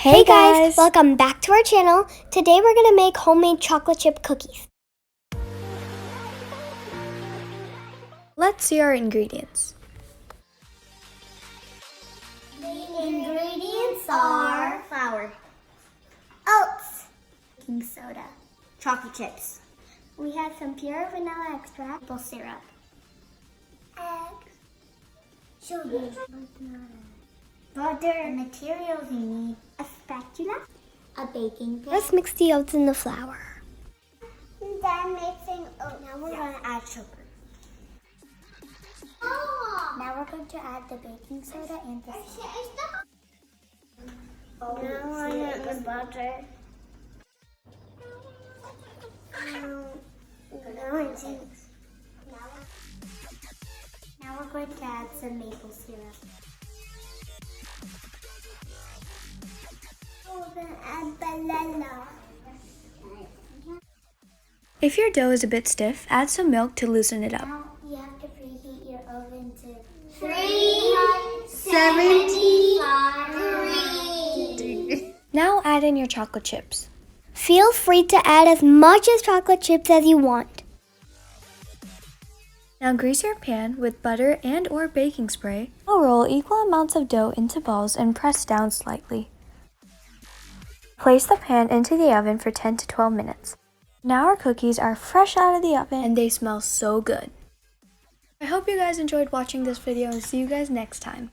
Hey guys, welcome back to our channel. Today we're gonna make homemade chocolate chip cookies. Let's see our ingredients. The ingredients are flour, oats, baking soda, chocolate chips. We have some pure vanilla extract, maple syrup, eggs, sugar, butter. The materials you need: a spatula, a baking pan. Let's mix the oats in the flour. Then mixing oats. Now we're going to add sugar. Now we're going to add the baking soda and the syrup. Now I add the butter. Now we're going to add some maple syrup. We're going to add banana. If your dough is a bit stiff, add some milk to loosen it up. Now you have to preheat your oven to 375 degrees. Now add in your chocolate chips. Feel free to add as much as chocolate chips as you want. Now grease your pan with butter and or baking spray. Now roll equal amounts of dough into balls and press down slightly. Place the pan into the oven for 10 to 12 minutes. Now our cookies are fresh out of the oven and they smell so good. I hope you guys enjoyed watching this video and see you guys next time.